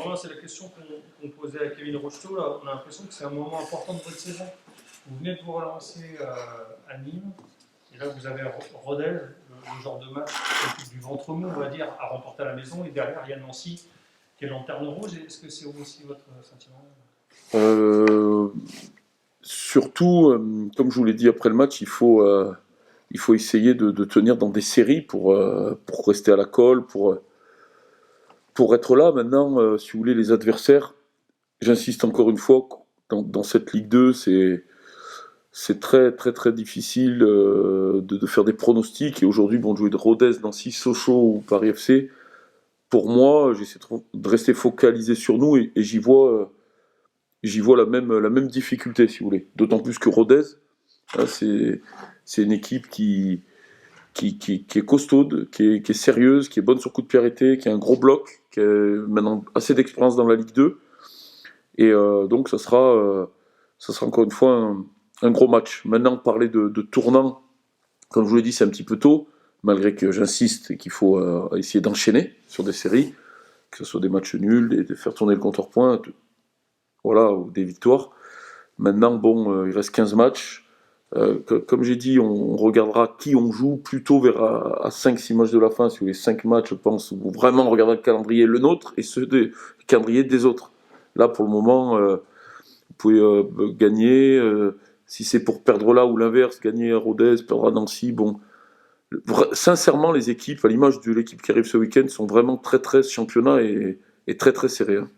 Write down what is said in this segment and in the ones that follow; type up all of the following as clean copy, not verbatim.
Romain, c'est la question qu'on posait à Kevin Rocheteau. Là. On a l'impression que c'est un moment important de votre saison. Vous venez de vous relancer à Nîmes. Et là, vous avez Rodez, le genre de match du ventre mou, on va dire, à remporter à la maison. Et derrière, il y a Nancy, qui est lanterne rouge. Est-ce que c'est aussi votre sentiment? Surtout, comme je vous l'ai dit après le match, il faut essayer de tenir dans des séries pour rester à la colle, pour être là. Maintenant, si vous voulez, les adversaires, j'insiste encore une fois, dans cette Ligue 2, c'est très très très difficile de faire des pronostics. Et aujourd'hui, bon, de jouer de Rodez, Nancy, Sochaux ou Paris FC, pour moi, j'essaie de rester focalisé sur nous et j'y vois la même difficulté, si vous voulez. D'autant plus que Rodez, hein, c'est une équipe qui est costaude, qui est sérieuse, qui est bonne sur coup de pied arrêté, qui a un gros bloc, qui a maintenant assez d'expérience dans la Ligue 2. Et donc, ça sera encore une fois un gros match. Maintenant, parler de tournant, comme je vous l'ai dit, c'est un petit peu tôt, malgré que j'insiste qu'il faut essayer d'enchaîner sur des séries, que ce soit des matchs nuls, de faire tourner le compteur point, voilà, ou des victoires. Maintenant, bon, il reste 15 matchs. Comme j'ai dit, on regardera qui on joue plutôt vers à 5-6 matchs de la fin, sur les 5 matchs, je pense, où vraiment on regardera le calendrier, le nôtre, et le calendrier des autres. Là, pour le moment, vous pouvez gagner, si c'est pour perdre là ou l'inverse, gagner à Rodez, perdre à Nancy, bon. Sincèrement, les équipes, à l'image de l'équipe qui arrive ce week-end, sont vraiment très très championnat et très très serrés. Hein.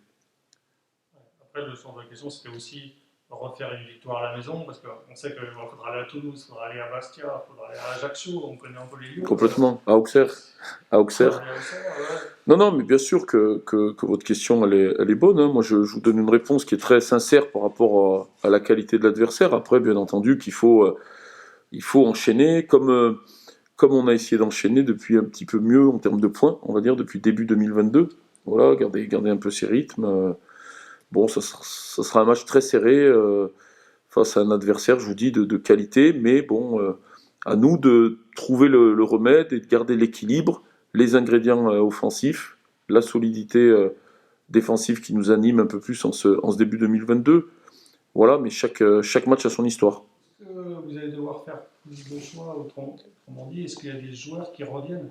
Après, le sens de la question, c'était aussi refaire une victoire à la maison, parce qu'on sait qu'il faudra aller à Toulouse, il faudra aller à Bastia, il faudra aller à Ajaccio, on connaît un peu les lieux. Complètement, à Auxerre. À Auxerre. Non, non, mais bien sûr que votre question, elle est bonne. Hein. Moi, je vous donne une réponse qui est très sincère par rapport à la qualité de l'adversaire. Après, bien entendu, il faut enchaîner, comme on a essayé d'enchaîner depuis un petit peu mieux en termes de points, on va dire, depuis début 2022. Voilà, garder un peu ses rythmes. Bon, ça sera un match très serré face à un adversaire, je vous dis, de qualité, mais bon, à nous de trouver le remède et de garder l'équilibre, les ingrédients offensifs, la solidité défensive qui nous anime un peu plus en ce début 2022. Voilà, mais chaque match a son histoire. Est-ce que vous allez devoir faire plus de choix, autrement dit, est-ce qu'il y a des joueurs qui reviennent?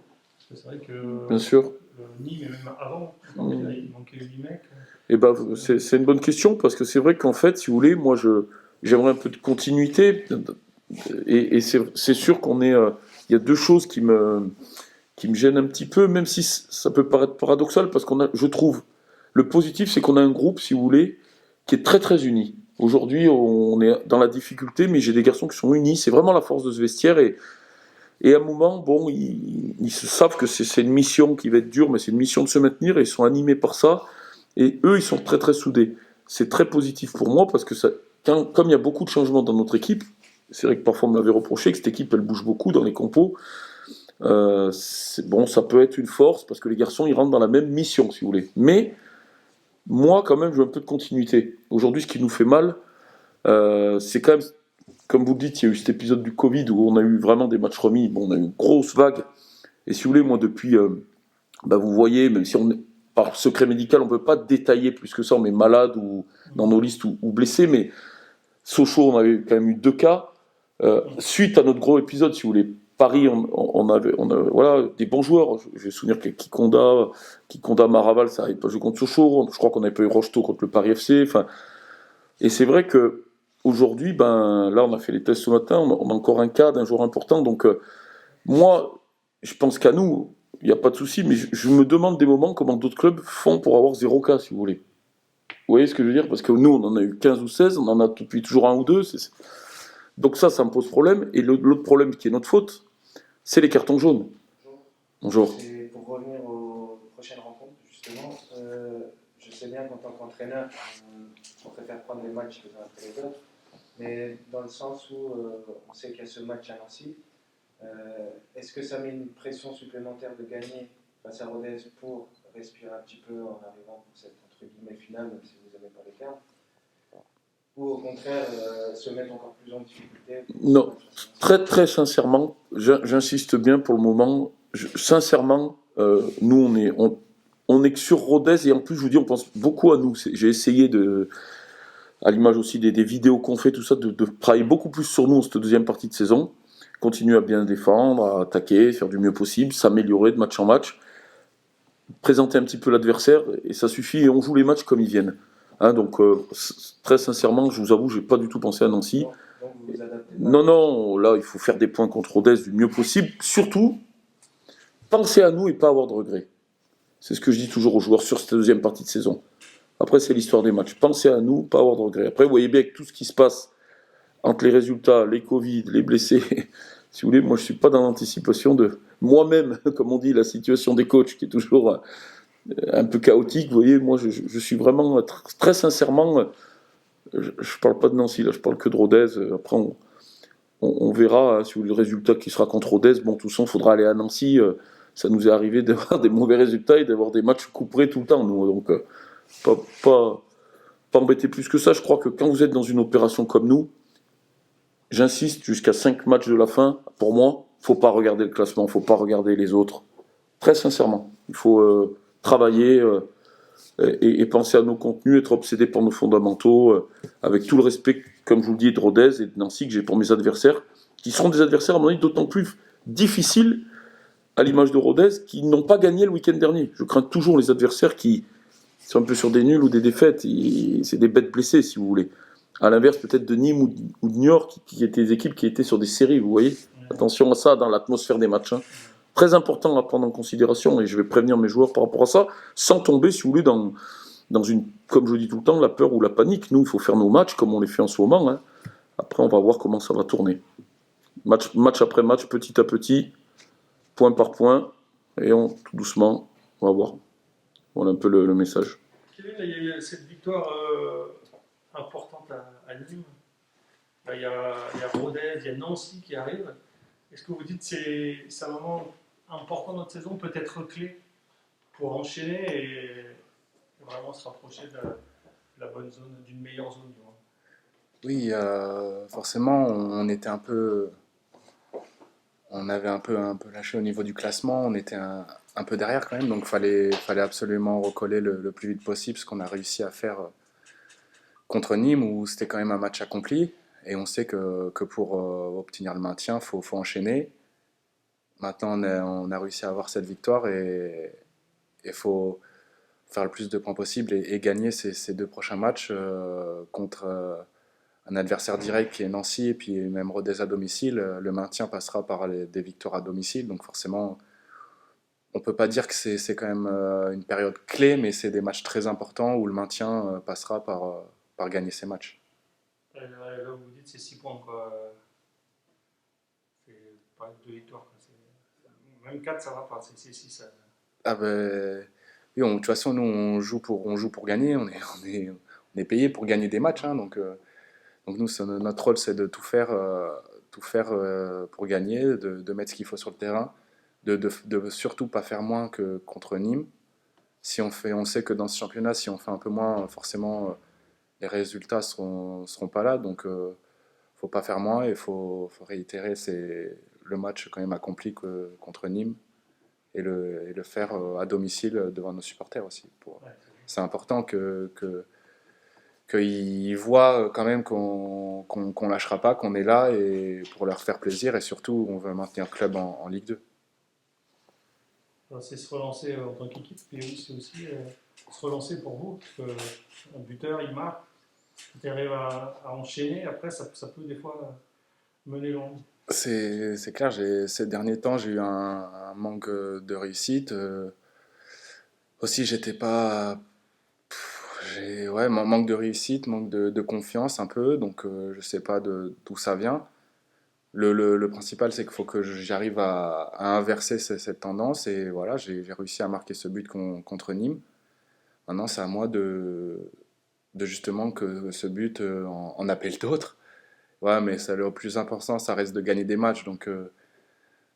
Parce que c'est vrai que Bien sûr. Nîmes, et même avant, il manquait 8 mecs. Eh ben, c'est une bonne question, parce que c'est vrai qu'en fait, si vous voulez, moi, j'aimerais un peu de continuité, et c'est sûr il y a deux choses qui me gênent un petit peu, même si ça peut paraître paradoxal, parce je trouve, le positif, c'est qu'on a un groupe, si vous voulez, qui est très très uni. Aujourd'hui, on est dans la difficulté, mais j'ai des garçons qui sont unis, c'est vraiment la force de ce vestiaire, et à un moment, bon, ils se savent que c'est une mission qui va être dure, mais c'est une mission de se maintenir, et ils sont animés par ça, et eux, ils sont très très soudés. C'est très positif pour moi, parce que comme il y a beaucoup de changements dans notre équipe, c'est vrai que parfois on me l'avait reproché, que cette équipe, elle bouge beaucoup dans les compos, bon, ça peut être une force, parce que les garçons, ils rentrent dans la même mission, si vous voulez. Mais, moi, quand même, je veux un peu de continuité. Aujourd'hui, ce qui nous fait mal, c'est quand même, comme vous le dites, il y a eu cet épisode du Covid où on a eu vraiment des matchs remis. Bon, on a eu une grosse vague. Et si vous voulez, moi, depuis, vous voyez, même si par secret médical, on ne peut pas détailler plus que ça, on est malade ou dans nos listes ou blessé, mais Sochaux, on avait quand même eu 2 cas. Suite à notre gros épisode, si vous voulez, Paris, on a voilà, des bons joueurs. Je vais souvenir que Kikonda, Maraval, ça n'avait pas joué contre Sochaux. Je crois qu'on avait pas eu Rocheteau contre le Paris FC. Enfin, et c'est vrai que aujourd'hui, là, on a fait les tests ce matin. On a encore un cas d'un joueur important. Donc, moi, je pense qu'à nous, il n'y a pas de souci, mais je me demande des moments comment d'autres clubs font pour avoir 0 cas, si vous voulez. Vous voyez ce que je veux dire? Parce que nous, on en a eu 15 ou 16, on en a depuis toujours un ou deux. Donc ça me pose problème. Et l'autre problème qui est notre faute, c'est les cartons jaunes. Bonjour. Et pour revenir aux prochaines rencontres, justement, je sais bien qu'en tant qu'entraîneur, on préfère prendre les matchs les uns après les autres, mais dans le sens où on sait qu'il y a ce match à Nancy, est-ce que ça met une pression supplémentaire de gagner face à Rodez pour respirer un petit peu en arrivant pour cette entre guillemets finale, même si vous n'aimez pas les termes, ou au contraire se mettre encore plus en difficulté? Non, très très sincèrement, j'insiste bien pour le moment. Sincèrement, nous on est que sur Rodez, et en plus, je vous dis, on pense beaucoup à nous. J'ai essayé à l'image aussi des vidéos qu'on fait, tout ça, de travailler beaucoup plus sur nous en cette deuxième partie de saison. Continuer à bien défendre, à attaquer, faire du mieux possible, s'améliorer de match en match, présenter un petit peu l'adversaire, et ça suffit, et on joue les matchs comme ils viennent. Hein, donc, très sincèrement, je vous avoue, j'ai pas du tout pensé à Nancy. Donc vous vous adaptez. Non, là, il faut faire des points contre Rodez du mieux possible. Surtout, penser à nous et pas avoir de regrets. C'est ce que je dis toujours aux joueurs sur cette deuxième partie de saison. Après, c'est l'histoire des matchs. Pensez à nous, pas avoir de regrets. Après, vous voyez bien que tout ce qui se passe entre les résultats, les Covid, les blessés, si vous voulez, moi, je ne suis pas dans l'anticipation de moi-même, comme on dit, la situation des coachs qui est toujours un peu chaotique. Vous voyez, moi, je suis vraiment, très sincèrement, je ne parle pas de Nancy, là, je parle que de Rodez. Après, on verra si vous voulez, le résultat qui sera contre Rodez. Bon, tout ça, il faudra aller à Nancy. Ça nous est arrivé d'avoir des mauvais résultats et d'avoir des matchs couperés tout le temps, nous. Donc, pas embêter plus que ça. Je crois que quand vous êtes dans une opération comme nous, j'insiste, jusqu'à 5 matchs de la fin, pour moi, il ne faut pas regarder le classement, il ne faut pas regarder les autres. Très sincèrement, il faut travailler et penser à nos contenus, être obsédé par nos fondamentaux, avec tout le respect, comme je vous le dis, de Rodez et de Nancy que j'ai pour mes adversaires, qui seront des adversaires, à mon avis, d'autant plus difficiles, à l'image de Rodez, qui n'ont pas gagné le week-end dernier. Je crains toujours les adversaires qui sont un peu sur des nuls ou des défaites. C'est des bêtes blessées, si vous voulez. À l'inverse, peut-être de Nîmes ou de New York, qui étaient des équipes qui étaient sur des séries, vous voyez. Attention à ça dans l'atmosphère des matchs. Hein. Très important à prendre en considération, et je vais prévenir mes joueurs par rapport à ça, sans tomber, si vous voulez, dans une, comme je dis tout le temps, la peur ou la panique. Nous, il faut faire nos matchs comme on les fait en ce moment. Hein. Après, on va voir comment ça va tourner. Match après match, petit à petit, point par point, et tout doucement, on va voir. Voilà un peu le message. Kevin, là, il y a eu cette victoire importante à Nîmes. Là, il y a Rodez, il y a Nancy qui arrive. Est-ce que vous dites que c'est un moment important de notre saison, peut-être clé, pour enchaîner et vraiment se rapprocher de la bonne zone, d'une meilleure zone du moins. Oui, forcément, on avait un peu lâché au niveau du classement. On était un peu derrière quand même, donc fallait absolument recoller le plus vite possible, ce qu'on a réussi à faire contre Nîmes, où c'était quand même un match accompli. Et on sait que pour obtenir le maintien, faut enchaîner. Maintenant, on a réussi à avoir cette victoire et il faut faire le plus de points possible et gagner ces 2 prochains matchs contre un adversaire direct qui est Nancy et puis même Rodez à domicile. Le maintien passera par des victoires à domicile, donc forcément, on peut pas dire que c'est quand même une période clé, mais c'est des matchs très importants où le maintien passera par gagner ces matchs. Là, vous dites c'est 6 points, quoi. C'est pas 2 victoires. Quoi. Même 4, ça va pas. C'est 6. Ah ben, oui, de toute façon, nous, on joue pour gagner, on est payé pour gagner des matchs, hein, donc nous, notre rôle, c'est de tout faire pour gagner, de mettre ce qu'il faut sur le terrain, de surtout pas faire moins que contre Nîmes. On sait que dans ce championnat, si on fait un peu moins, forcément, les résultats seront pas là, donc faut pas faire moins et faut réitérer le match quand même accompli contre Nîmes et le faire à domicile devant nos supporters aussi. C'est important qu'ils voient quand même qu'on lâchera pas, qu'on est là et pour leur faire plaisir et surtout on veut maintenir le club en Ligue 2. C'est se relancer en tant qu'équipe, et c'est aussi se relancer pour vous, parce qu'un buteur, il marque, tu arrives à enchaîner, après ça peut des fois mener loin. C'est clair, ces derniers temps j'ai eu un manque de réussite. Aussi j'étais pas... manque de réussite, manque de confiance un peu, donc je sais pas d'où ça vient. Le principal, c'est qu'il faut que j'arrive à inverser cette tendance. Et voilà, j'ai réussi à marquer ce but contre Nîmes. Maintenant, c'est à moi de justement que ce but en appelle d'autres. Ouais, mais le plus important, ça reste de gagner des matchs. Donc,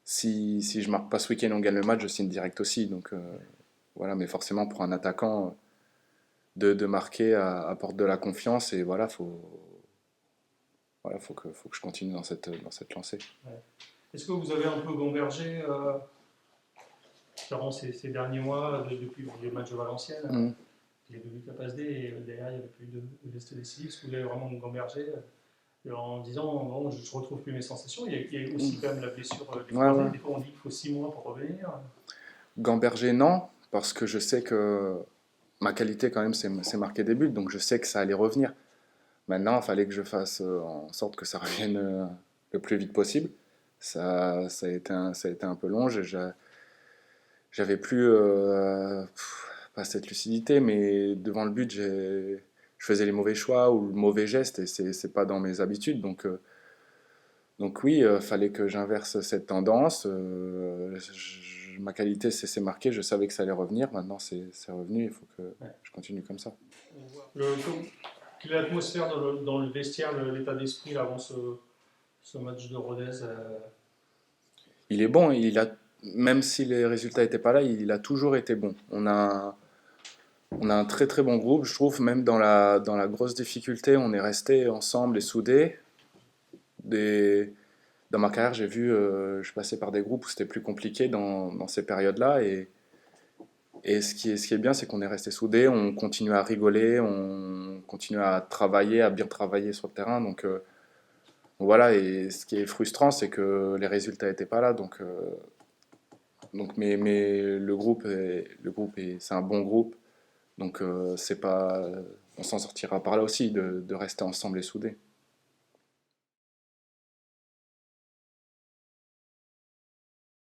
si je marque pas ce week-end, on gagne le match, je signe direct aussi. Donc, voilà, mais forcément, pour un attaquant, de marquer apporte de la confiance. Et voilà, faut que je continue dans cette lancée. Ouais. Est-ce que vous avez un peu gambergé durant ces derniers mois, depuis le match de Valenciennes, Mm. les deux buts à passe D, et derrière, il n'y avait plus de geste décisif, parce que vous avez vraiment gambergé en disant bon, je ne retrouve plus mes sensations. Il y a aussi quand même la blessure du Ouais, croisé. ouais. Des fois, on dit qu'il faut 6 mois pour revenir. Gamberger, non, parce que je sais que ma qualité, quand même, c'est marquer des buts, donc je sais que ça allait revenir. Maintenant, il fallait que je fasse en sorte que ça revienne le plus vite possible. Ça a été un peu long. J'avais plus pas cette lucidité, mais devant le but, je faisais les mauvais choix ou le mauvais geste, et c'est pas dans mes habitudes. Donc oui, fallait que j'inverse cette tendance. Ma qualité, c'est marqué. Je savais que ça allait revenir. Maintenant, c'est revenu. Il faut que Ouais. je continue comme ça. Quelle est l'atmosphère dans le vestiaire, l'état d'esprit là, avant ce match de Rodez Il est bon. Même si les résultats n'étaient pas là, il a toujours été bon. On a un très très bon groupe. Je trouve même dans la grosse difficulté, on est resté ensemble et soudés. Dans ma carrière, j'ai vu, je passais par des groupes où c'était plus compliqué dans ces périodes-là. Et ce qui est bien, c'est qu'on est resté soudés, on continue à rigoler, on continue à travailler, à bien travailler sur le terrain. Voilà, et ce qui est frustrant, c'est que les résultats n'étaient pas là. Mais c'est un bon groupe. Donc c'est pas, on s'en sortira par là aussi, de rester ensemble et soudés.